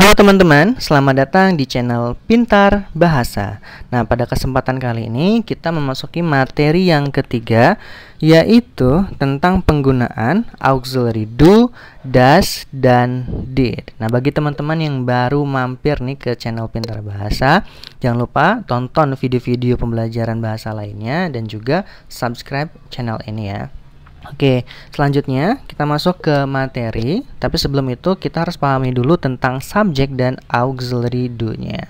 Halo teman-teman, selamat datang di channel Pintar Bahasa. Nah, pada kesempatan kali ini kita memasuki materi yang ketiga, yaitu tentang penggunaan auxiliary do, does, dan did. Nah, bagi teman-teman yang baru mampir nih ke channel Pintar Bahasa, jangan lupa tonton video-video pembelajaran bahasa lainnya dan juga subscribe channel ini ya. Oke, selanjutnya kita masuk ke materi, tapi sebelum itu kita harus pahami dulu tentang subjek dan auxiliary do-nya.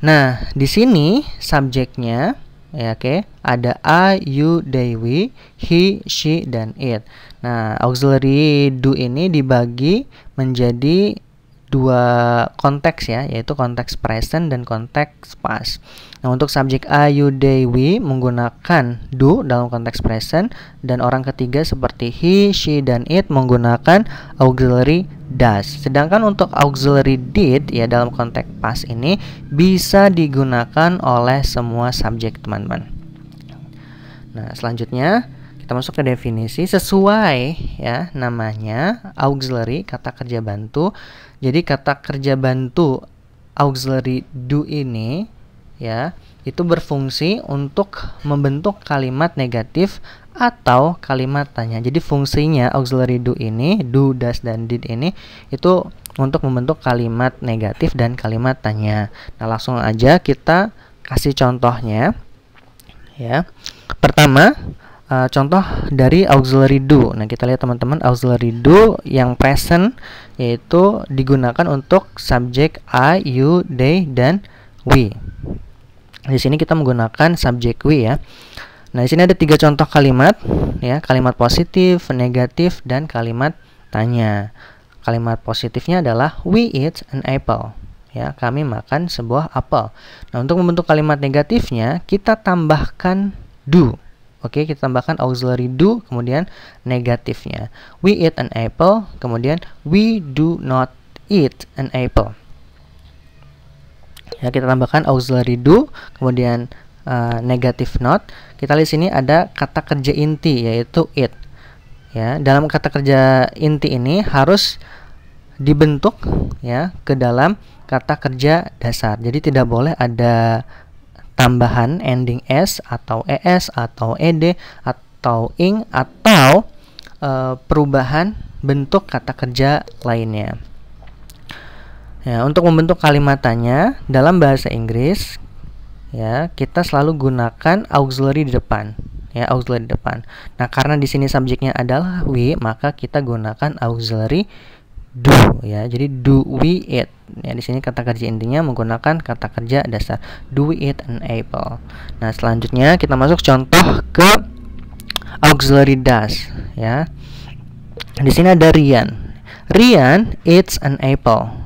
Nah, di sini subjeknya ya, ada I, you, they, we, he, she, dan it. Nah, auxiliary do ini dibagi menjadi dua konteks ya, yaitu konteks present dan konteks past. Nah, untuk subjek I, you, they, we menggunakan do dalam konteks present, dan orang ketiga seperti he, she, dan it menggunakan auxiliary does. Sedangkan untuk auxiliary did ya dalam konteks past ini bisa digunakan oleh semua subjek, teman-teman. Nah, selanjutnya kita masuk ke definisi sesuai ya namanya auxiliary, kata kerja bantu. Jadi kata kerja bantu auxiliary do ini ya itu berfungsi untuk membentuk kalimat negatif atau kalimat tanya. Jadi fungsinya auxiliary do ini, do, does, dan did ini itu untuk membentuk kalimat negatif dan kalimat tanya. Nah, langsung aja kita kasih contohnya ya. Pertama, contoh dari auxiliary do. Nah, kita lihat teman-teman, auxiliary do yang present yaitu digunakan untuk subjek I, you, they, dan we. Di sini kita menggunakan subjek we ya. Nah, di sini ada 3 contoh kalimat ya, kalimat positif, negatif, dan kalimat tanya. Kalimat positifnya adalah we eat an apple. Ya, kami makan sebuah apel. Nah, untuk membentuk kalimat negatifnya kita tambahkan do. Oke, kita tambahkan auxiliary do, kemudian negatifnya. We eat an apple, kemudian we do not eat an apple. Ya, kita tambahkan auxiliary do, kemudian negative not. Kita lihat sini ada kata kerja inti yaitu it. Ya, dalam kata kerja inti ini harus dibentuk ya ke dalam kata kerja dasar. Jadi tidak boleh ada tambahan ending s atau es atau ed atau ing atau perubahan bentuk kata kerja lainnya. Ya, untuk membentuk kalimat tanya dalam bahasa Inggris ya, kita selalu gunakan auxiliary di depan. Ya, auxiliary di depan. Nah, karena di sini subjeknya adalah we, maka kita gunakan auxiliary do ya. Jadi do we eat. Ya, di sini kata kerja intinya menggunakan kata kerja dasar. Do we eat an apple? Nah, selanjutnya kita masuk contoh ke auxiliary does ya. Di sini ada Rian. Rian eats an apple.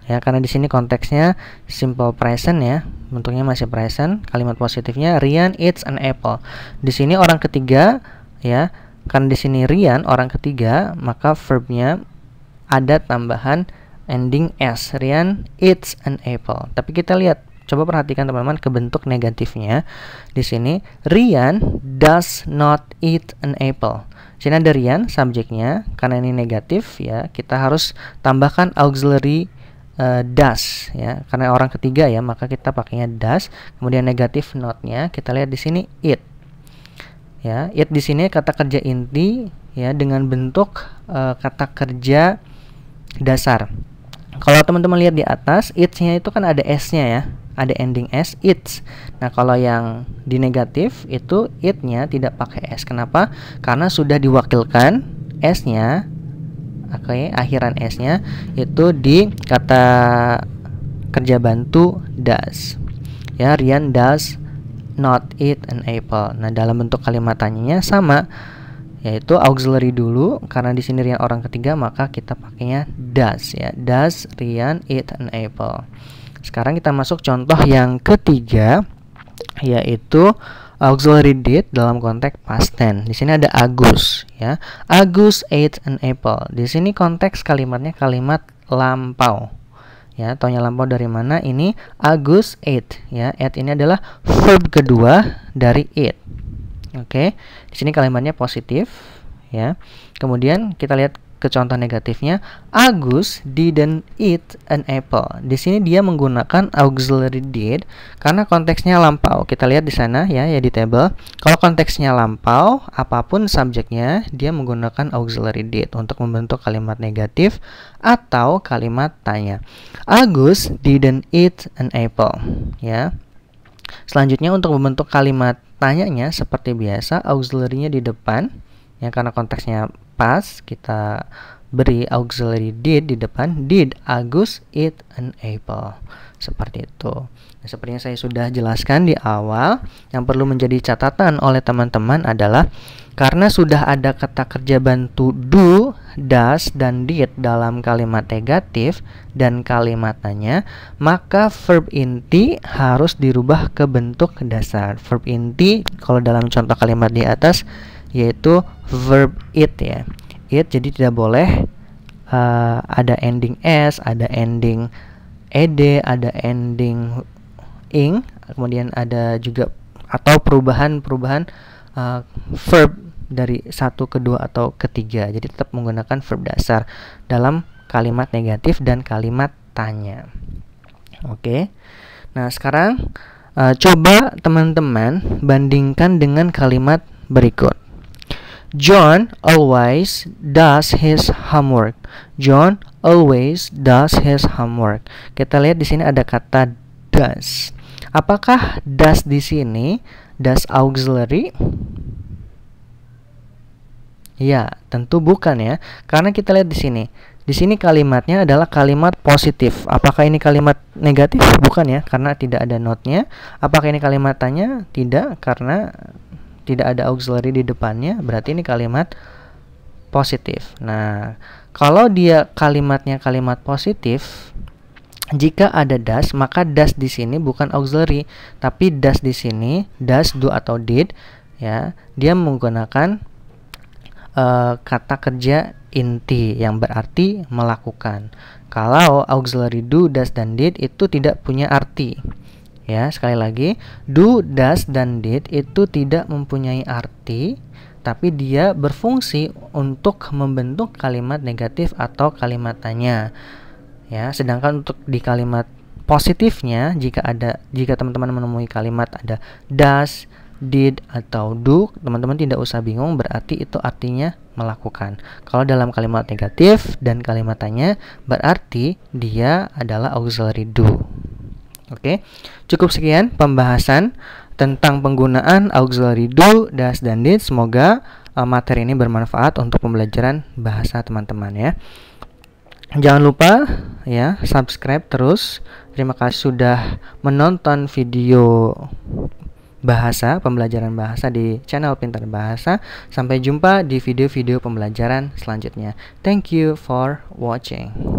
Ya, karena di sini konteksnya simple present ya, bentuknya masih present. Kalimat positifnya Rian eats an apple. Di sini orang ketiga ya, karena di sini Rian orang ketiga, maka verbnya ada tambahan ending s. Rian eats an apple. Tapi kita lihat, coba perhatikan teman-teman ke bentuk negatifnya. Di sini Rian does not eat an apple. Di sini ada Rian subjeknya, karena ini negatif ya, kita harus tambahkan auxiliary does ya, karena orang ketiga ya, maka kita pakainya does. Kemudian negatif not-nya kita lihat di sini it. Ya, it di sini kata kerja inti ya dengan bentuk kata kerja dasar. Kalau teman-teman lihat di atas, it's-nya itu kan ada s-nya ya, ada ending s, it's. Nah, kalau yang di negatif itu it-nya tidak pakai s. Kenapa? Karena sudah diwakilkan s-nya. Oke, akhiran s-nya itu di kata kerja bantu does. Ya, Rian does not eat an apple. Nah, dalam bentuk kalimat tanyanya sama, yaitu auxiliary dulu, karena di sini Rian orang ketiga, maka kita pakainya does ya. Does Rian eat an apple? Sekarang kita masuk contoh yang ketiga, yaitu auxiliary did dalam konteks past tense. Di sini ada Agus ya. Agus ate an apple. Di sini konteks kalimatnya kalimat lampau. Ya, taunya lampau dari mana? Ini Agus ate ya. Ate ini adalah verb kedua dari eat. Oke. Di sini kalimatnya positif ya. Kemudian kita lihat ke contoh negatifnya, Agus didn't eat an apple. Di sini dia menggunakan auxiliary did karena konteksnya lampau. Kita lihat di sana ya di table. Kalau konteksnya lampau, apapun subjeknya, dia menggunakan auxiliary did untuk membentuk kalimat negatif atau kalimat tanya. Agus didn't eat an apple, ya. Selanjutnya untuk membentuk kalimat tanyanya seperti biasa, auxiliary-nya di depan. Ya, karena konteksnya pas, kita beri auxiliary did di depan. Did Agus eat an apple? Seperti itu. Nah, sepertinya saya sudah jelaskan di awal. Yang perlu menjadi catatan oleh teman-teman adalah karena sudah ada kata kerja bantu do, does, dan did dalam kalimat negatif dan kalimat tanya, maka verb inti harus dirubah ke bentuk dasar. Verb inti kalau dalam contoh kalimat di atas yaitu verb eat, ya. Eat, jadi tidak boleh ada ending s, ada ending ed, ada ending ing, kemudian ada juga atau perubahan verb dari satu ke dua atau ketiga. Jadi tetap menggunakan verb dasar dalam kalimat negatif dan kalimat tanya. Oke. Nah, sekarang coba teman-teman bandingkan dengan kalimat berikut. John always does his homework. John always does his homework. Kita lihat di sini ada kata does. Apakah does di sini does auxiliary? Ya, tentu bukan, ya. Karena kita lihat di sini. Di sini kalimatnya adalah kalimat positif. Apakah ini kalimat negatif? Bukan, ya, karena tidak ada not-nya. Apakah ini kalimat tanya? Tidak, karena tidak ada auxiliary di depannya, berarti ini kalimat positif. Nah, kalau dia kalimatnya kalimat positif, jika ada does, maka does di sini bukan auxiliary, tapi does di sini, does, do atau did, ya, dia menggunakan kata kerja inti yang berarti melakukan. Kalau auxiliary do, does, dan did itu tidak punya arti. Ya, sekali lagi, do, does, dan did itu tidak mempunyai arti, tapi dia berfungsi untuk membentuk kalimat negatif atau kalimat tanya. Ya, sedangkan untuk di kalimat positifnya, jika teman-teman menemui kalimat ada does, did, atau do, teman-teman tidak usah bingung, berarti itu artinya melakukan. Kalau dalam kalimat negatif dan kalimat tanya, berarti dia adalah auxiliary do. Oke, cukup sekian pembahasan tentang penggunaan auxiliary do, does, dan did. Semoga materi ini bermanfaat untuk pembelajaran bahasa teman-teman, ya. Jangan lupa ya subscribe terus. Terima kasih sudah menonton video pembelajaran bahasa di channel Pintar Bahasa. Sampai jumpa di video-video pembelajaran selanjutnya. Thank you for watching.